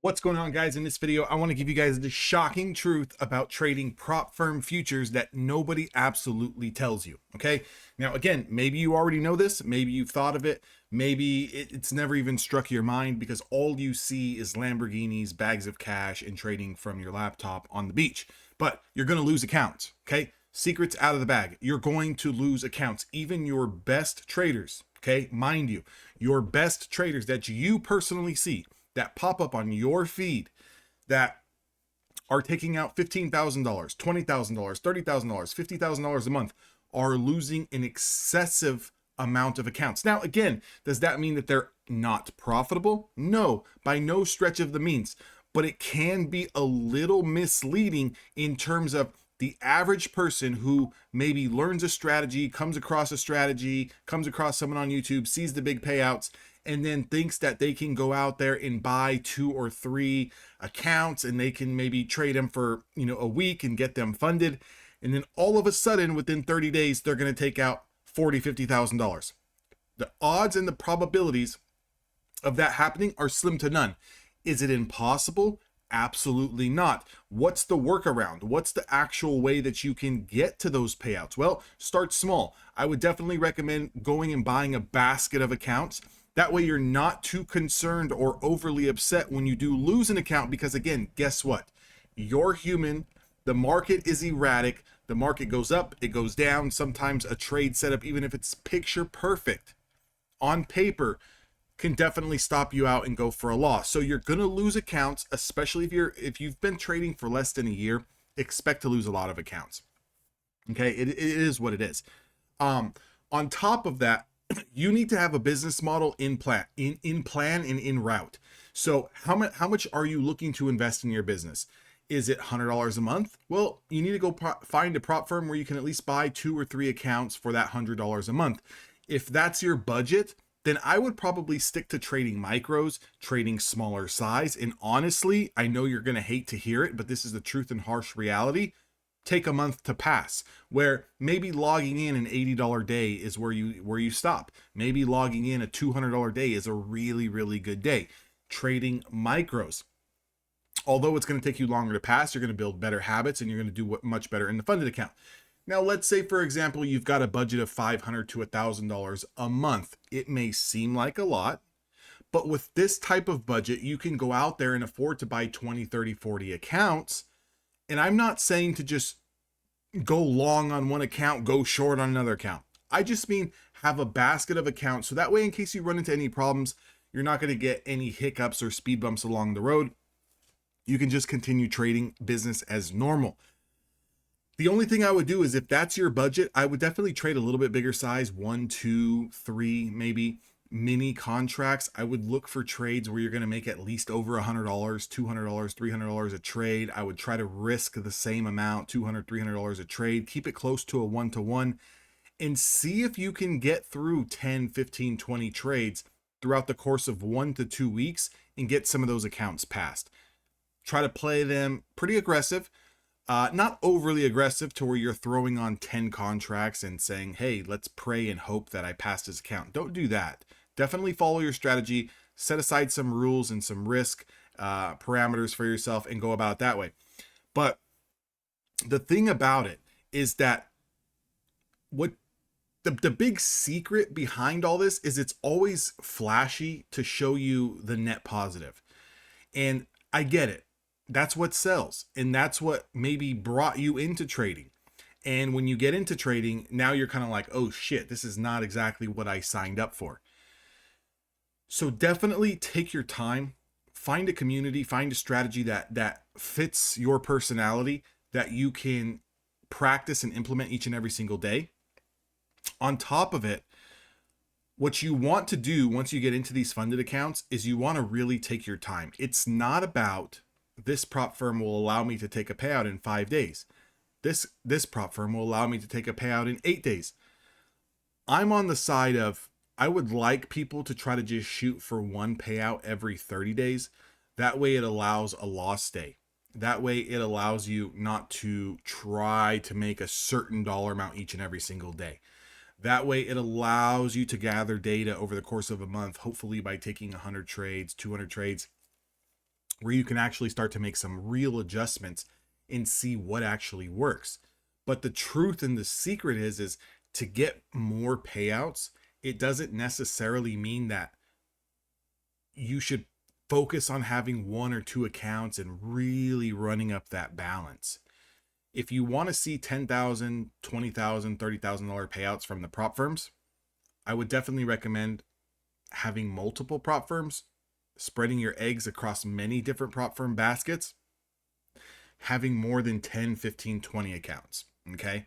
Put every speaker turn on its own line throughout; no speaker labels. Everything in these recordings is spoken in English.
What's going on, guys? In this video, I want to give you guys the shocking truth about trading prop firm futures that nobody absolutely tells you. Okay. Now, again, maybe you already know this. Maybe you've thought of it. Maybe it's never even struck your mind because all you see is Lamborghinis, bags of cash, and trading from your laptop on the beach. But you're going to lose accounts. Okay. Secrets out of the bag. You're going to lose accounts. Even your best traders. Okay. Mind you, your best traders that you personally see that pop up on your feed that are taking out $15,000, $20,000, $30,000, $50,000 a month are losing an excessive amount of accounts. Now, again, does that mean that they're not profitable? No, by no stretch of the means, but it can be a little misleading in terms of the average person who maybe learns a strategy, comes across someone on YouTube, sees the big payouts, and then thinks that they can go out there and buy 2 or 3 accounts and they can maybe trade them for, a week and get them funded. And then all of a sudden, within 30 days, they're going to take out $40,000, $50,000. The odds and the probabilities of that happening are slim to none. Is it impossible? Absolutely not. What's the workaround? What's the actual way that you can get to those payouts? Well, start small. I would definitely recommend going and buying a basket of accounts. That way you're not too concerned or overly upset when you do lose an account because, again, guess what? You're human. The market is erratic. The market goes up, it goes down. Sometimes a trade setup, even if it's picture perfect on paper, can definitely stop you out and go for a loss. So you're going to lose accounts, especially if you've been trading for less than a year. Expect to lose a lot of accounts. Okay, it is what it is. On top of that, you need to have a business model in plan and in route. So how much are you looking to invest in your business? Is it $100 a month? Well, you need to go find a prop firm where you can at least buy 2 or 3 accounts for that $100 a month. If that's your budget, then I would probably stick to trading micros, trading smaller size. And honestly, I know you're going to hate to hear it, but this is the truth and harsh reality. Take a month to pass, where maybe logging in an $80 day is where you stop. Maybe logging in a $200 day is a really, really good day. Trading micros, although it's going to take you longer to pass, you're going to build better habits and you're going to do much better in the funded account. Now, let's say, for example, you've got a budget of $500 to $1,000 a month. It may seem like a lot, but with this type of budget, you can go out there and afford to buy 20, 30, 40 accounts. And I'm not saying to just go long on one account, go short on another account. I just mean have a basket of accounts. So that way, in case you run into any problems, you're not going to get any hiccups or speed bumps along the road. You can just continue trading business as normal. The only thing I would do is if that's your budget, I would definitely trade a little bit bigger size, 1, 2, 3, maybe mini contracts. I would look for trades where you're going to make at least over $100, $200, $300 a trade. I would try to risk the same amount, $200, $300 a trade. Keep it close to a 1-to-1 and see if you can get through 10, 15, 20 trades throughout the course of 1 to 2 weeks and get some of those accounts passed. Try to play them pretty aggressive. Not overly aggressive to where you're throwing on 10 contracts and saying, hey, let's pray and hope that I pass this account. Don't do that. Definitely follow your strategy, set aside some rules and some risk parameters for yourself and go about it that way. But the thing about it is that what the big secret behind all this is it's always flashy to show you the net positive. And I get it. That's what sells. And that's what maybe brought you into trading. And when you get into trading, now you're kind of like, oh shit, this is not exactly what I signed up for. So definitely take your time, find a community, find a strategy that fits your personality that you can practice and implement each and every single day. On top of it, what you want to do once you get into these funded accounts is you want to really take your time. It's not about this prop firm will allow me to take a payout in 5 days. This prop firm will allow me to take a payout in 8 days. I'm on the side of I would like people to try to just shoot for one payout every 30 days. That way it allows a loss day. That way it allows you not to try to make a certain dollar amount each and every single day. That way it allows you to gather data over the course of a month, hopefully by taking 100 trades, 200 trades, where you can actually start to make some real adjustments and see what actually works. But the truth and the secret is to get more payouts, it doesn't necessarily mean that you should focus on having one or two accounts and really running up that balance. If you want to see $10,000, $20,000, $30,000 payouts from the prop firms, I would definitely recommend having multiple prop firms, spreading your eggs across many different prop firm baskets, having more than 10, 15, 20 accounts, okay?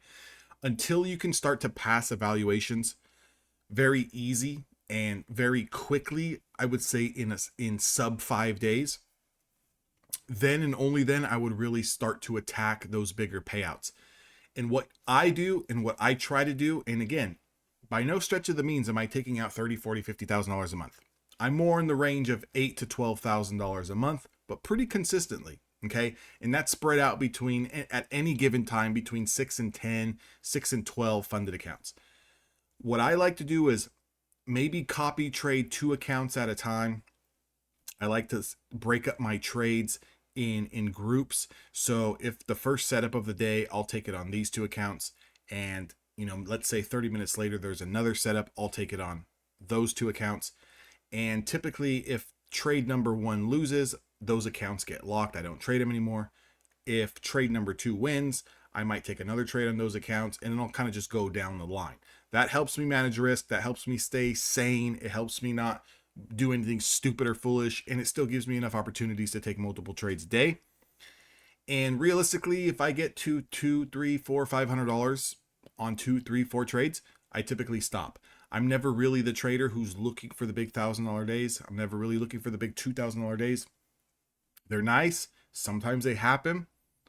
Until you can start to pass evaluations very easy and very quickly, I would say in sub 5 days, then and only then I would really start to attack those bigger payouts. And what I do and what I try to do, and again, by no stretch of the means am I taking out $30,000, $40,000, $50,000 a month. I'm more in the range of $8,000 to $12,000 a month, but pretty consistently, okay? And that's spread out between, at any given time, between 6 and 10, 6 and 12 funded accounts. What I like to do is maybe copy trade 2 accounts at a time. I like to break up my trades in groups. So if the first setup of the day, I'll take it on these 2 accounts, and let's say 30 minutes later there's another setup, I'll take it on those 2 accounts. And typically if trade number 1 loses, those accounts get locked. I don't trade them anymore. If trade number 2 wins, I might take another trade on those accounts, and then I'll kind of just go down the line. That helps me manage risk. That helps me stay sane. It helps me not do anything stupid or foolish, and it still gives me enough opportunities to take multiple trades a day. And realistically, if I get to $200, $300, $400, $500 on 2, 3, 4 trades, I typically stop. I'm never really the trader who's looking for the big $1,000 days. I'm never really looking for the big $2,000 days. They're nice. Sometimes they happen,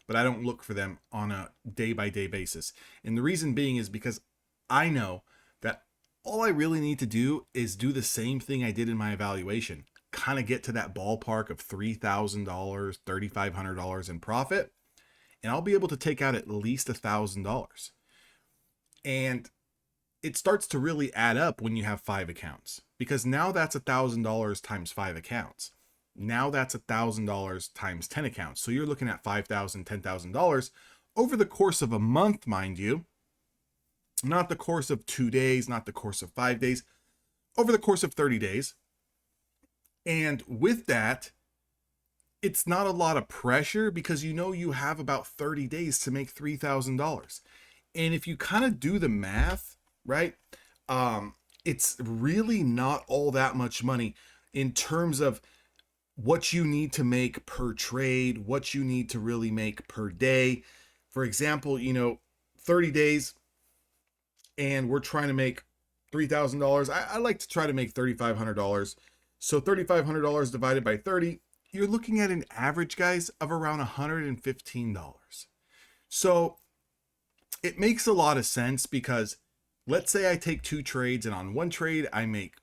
but I don't look for them on a day-by-day basis. And the reason being is because I know that all I really need to do is do the same thing I did in my evaluation, kind of get to that ballpark of $3,000, $3,500 in profit, and I'll be able to take out at least $1,000. And it starts to really add up when you have 5 accounts, because now that's $1,000 times 5 accounts. Now that's $1,000 times 10 accounts. So you're looking at $5,000, $10,000 over the course of a month, mind you. Not the course of 2 days, not the course of 5 days, over the course of 30 days. And with that, it's not a lot of pressure, because you have about 30 days to make $3,000. And if you kind of do the math, right, it's really not all that much money in terms of what you need to make per trade, what you need to really make per day. For example, 30 days, and we're trying to make $3,000. I like to try to make $3,500. So $3,500 divided by 30, you're looking at an average, guys, of around $115. So it makes a lot of sense, because let's say I take 2 trades, and on one trade I make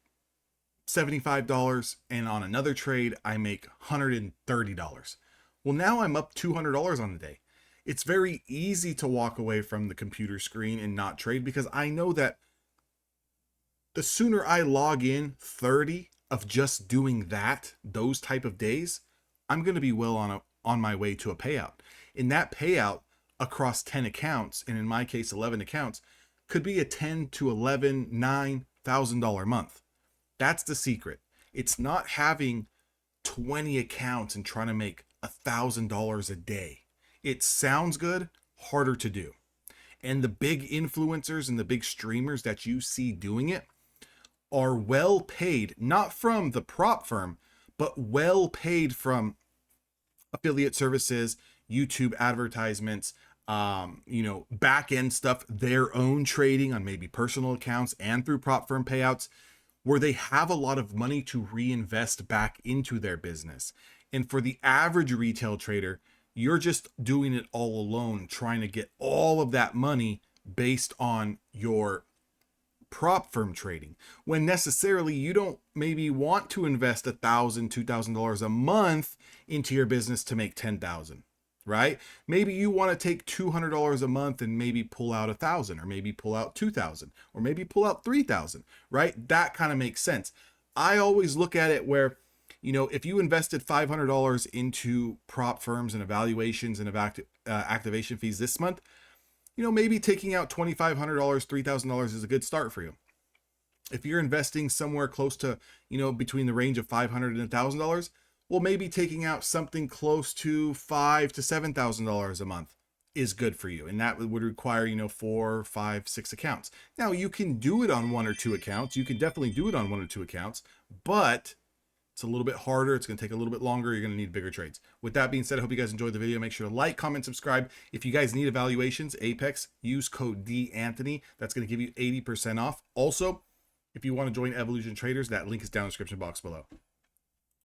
$75, and on another trade I make $130. Well, now I'm up $200 on the day. It's very easy to walk away from the computer screen and not trade, because I know that the sooner I log in 30 of just doing those type of days, I'm going to be well on my way to a payout. And that payout across 10 accounts, and in my case 11 accounts, could be a $10,000 to $11,000, $9,000 month. That's the secret. It's not having 20 accounts and trying to make $1,000 a day. It sounds good, harder to do. And the big influencers and the big streamers that you see doing it are well paid, not from the prop firm, but well paid from affiliate services, YouTube advertisements, back end stuff, their own trading on maybe personal accounts and through prop firm payouts, where they have a lot of money to reinvest back into their business. And for the average retail trader, you're just doing it all alone, trying to get all of that money based on your prop firm trading, when necessarily you don't maybe want to invest $1,000, $2,000 a month into your business to make $10,000, right? Maybe you want to take $200 a month and maybe pull out $1,000, or maybe pull out $2,000, or maybe pull out $3,000, right? That kind of makes sense. I always look at it where, You know, if you invested $500 into prop firms and evaluations and activation fees this month, you know, maybe taking out $2,500, $3,000 is a good start for you. If you're investing somewhere close to, you know, between the range of $500 and $1,000, well, maybe taking out something close to $5,000 to $7,000 a month is good for you. And that would require, you know, 4, 5, 6 accounts. Now you can do it on 1 or 2 accounts. You can definitely do it on 1 or 2 accounts, but it's a little bit harder. It's going to take a little bit longer. You're going to need bigger trades. With that being said, I hope you guys enjoyed the video. Make sure to like, comment, subscribe. If you guys need evaluations, Apex, use code DAnthony. That's going to give you 80% off. Also, if you want to join Evolution Traders, that link is down in the description box below.